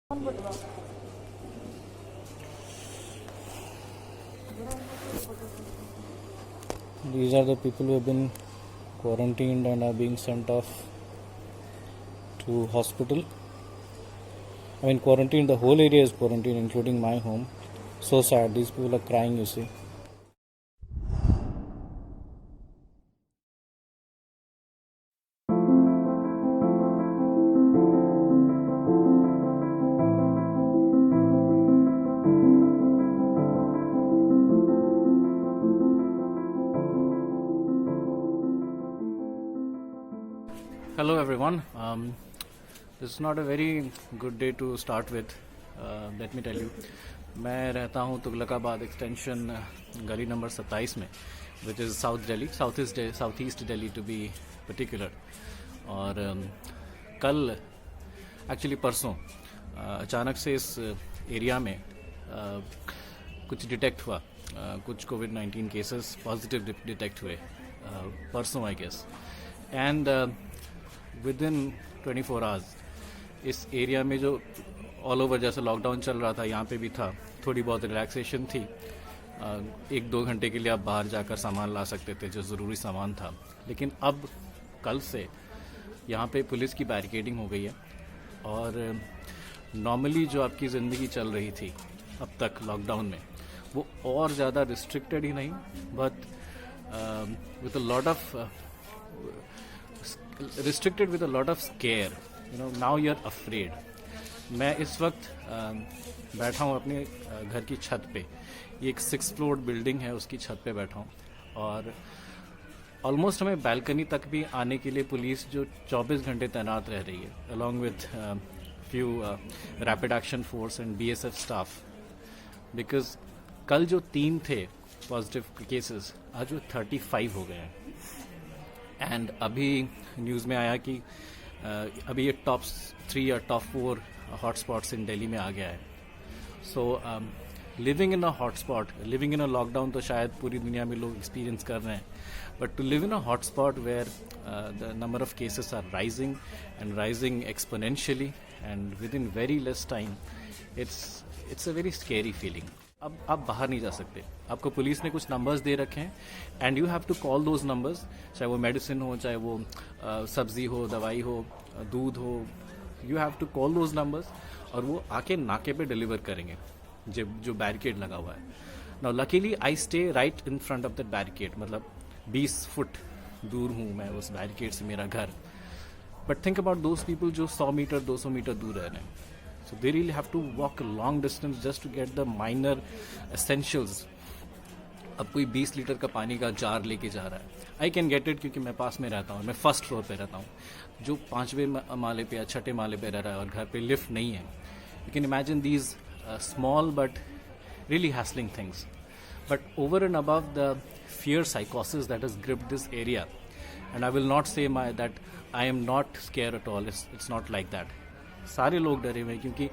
These are the people who have been quarantined and are being sent off to hospital. I mean, quarantined, the whole area is quarantined, including my home. So sad, these people are crying, you see. Hello everyone. This is not a very good day to start with. Let me tell you. मैं रहता हूँ Tughlakabad extension गली number 27 में, which is south Delhi, south east Delhi to be particular. और कल actually परसों अचानक से इस एरिया में कुछ डिटेक्ट हुआ, कुछ कोविड-19 केसेस पॉजिटिव डिटेक्ट हुए परसों I guess. And within 24 hours इस एरिया में जो ऑल ओवर जैसे लॉकडाउन चल रहा था यहाँ पे भी था, थोड़ी बहुत रिलैक्सेशन थी. 1-2 घंटे के लिए आप बाहर जाकर सामान ला सकते थे जो ज़रूरी सामान था. लेकिन अब कल से यहाँ पे पुलिस की बैरिकेडिंग हो गई है और नॉर्मली जो आपकी ज़िंदगी चल रही थी अब तक लॉकडाउन में वो और ज़्यादा रिस्ट्रिक्टेड ही नहीं, but with a lot of restricted with a lot of scare. Now you're afraid. मैं इस वक्त बैठा हूँ अपने घर की छत पे. ये एक 6 फ्लोर बिल्डिंग है, उसकी छत पे बैठा हूँ और ऑलमोस्ट हमें बैल्कनी तक भी आने के लिए पुलिस जो 24 घंटे तैनात रह रही है, along with few rapid action force and BSF staff. Because कल जो 3 थे पॉजिटिव केसेस, आज वो 35 हो गए हैं. एंड अभी न्यूज़ में आया कि अभी ये टॉप 3 या टॉप 4 हॉटस्पॉट्स इन दिल्ली में आ गया है. So living in a hotspot, living in a lockdown तो शायद पूरी दुनिया में लोग एक्सपीरियंस कर रहे हैं, but to live in a hotspot where the number of cases are rising and rising exponentially and within very less time, it's a very scary feeling. अब आप बाहर नहीं जा सकते. आपको पुलिस ने कुछ नंबर्स दे रखे हैं and you have to call those numbers, चाहे वो मेडिसिन हो, चाहे वो सब्जी हो, दवाई हो, दूध हो. You have to call those numbers और वो आके नाके पे डिलीवर करेंगे जो बैरिकेड लगा हुआ है. Now luckily I stay right in front of that barricade, मतलब 20 फुट दूर हूँ मैं उस बैरिकेड से, मेरा घर. But think about those people जो 100 मीटर 200 मीटर दूर रह रहे हैं. So they really have to walk a long distance just to get the minor essentials. अब कोई 20 लीटर का पानी का जार लेके जा रहा है. आई कैन गेट इट क्योंकि मैं पास में रहता हूँ, मैं फर्स्ट फ्लोर पे रहता हूँ. जो 5वें माले पे या 6ठे माले पे रह रहा है और घर पे लिफ्ट नहीं है, you can imagine these small but really hassling things. But over and above the fear साइकोसिस that has gripped this area, and I will not say that I am not scared at all. It's not like that. सारे लोग डरे हुए हैं क्योंकि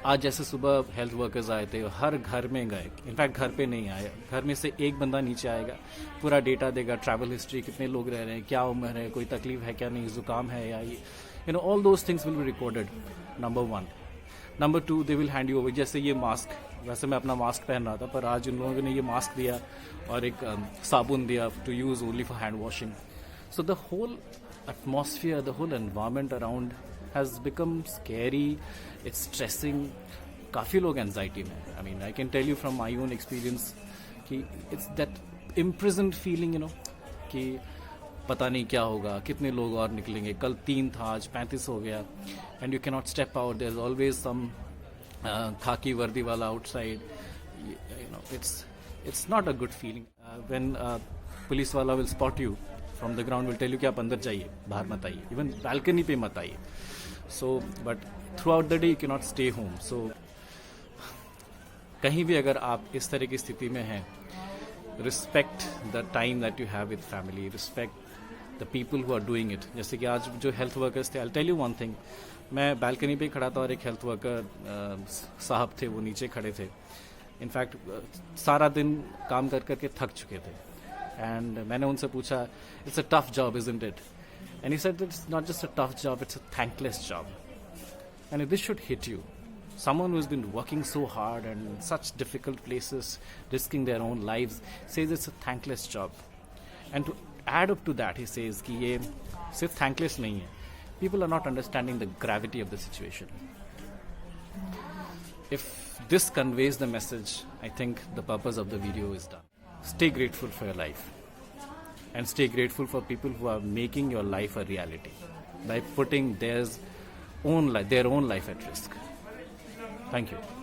आज जैसे सुबह हेल्थ वर्कर्स आए थे, हर घर में गए. इनफैक्ट घर पे नहीं आए, घर में से एक बंदा नीचे आएगा, पूरा डेटा देगा, ट्रैवल हिस्ट्री, कितने लोग रह रहे हैं, क्या उम्र है, कोई तकलीफ है क्या नहीं, जुकाम है या ये all those things will be recorded. Number 1. Number 2, they will hand you over. जैसे ये मास्क, वैसे मैं अपना मास्क पहन रहा था, पर आज इन लोगों ने ये मास्क दिया और एक साबुन दिया to use only for hand washing. So the whole atmosphere, the whole environment around has become scary. It's stressing. काफ़ी लोग एंजाइटी में. I mean, I can tell you from my own experience कि it's that imprisoned feeling, कि पता नहीं क्या होगा, कितने लोग और निकलेंगे. कल 3 था, आज 35 हो गया. And you cannot step out. There's always some khaki वर्दी वाला outside. It's not a good feeling. When police वाला will spot you from the ground, will tell you कि आप अंदर जाइए, बाहर मत आइए, इवन बालकनी पे मत आइए. So, but throughout the day you cannot stay home. So, कहीं भी अगर आप इस तरह की स्थिति में हैं, respect the time that you have with family, respect the people who are doing it. जैसे कि आज जो हेल्थ वर्कर्स थे, I'll tell you one thing. मैं बालकनी पे खड़ा था और एक हेल्थ वर्कर साहब थे, वो नीचे खड़े थे. इनफैक्ट सारा दिन काम कर करके थक चुके थे. एंड मैंने उनसे पूछा, it's a tough job isn't it? And he said it's not just a tough job, it's a thankless job. And this should hit you. someone who's been working so hard and in such difficult places, risking their own lives, says it's a thankless job. And to add up to that, he says कि ये सिर्फ thankless नहीं है. People are not understanding the gravity of the situation. If this conveys the message, I think the purpose of the video is done. Stay grateful for your life. And stay grateful for people who are making your life a reality by putting their own life at risk. Thank you.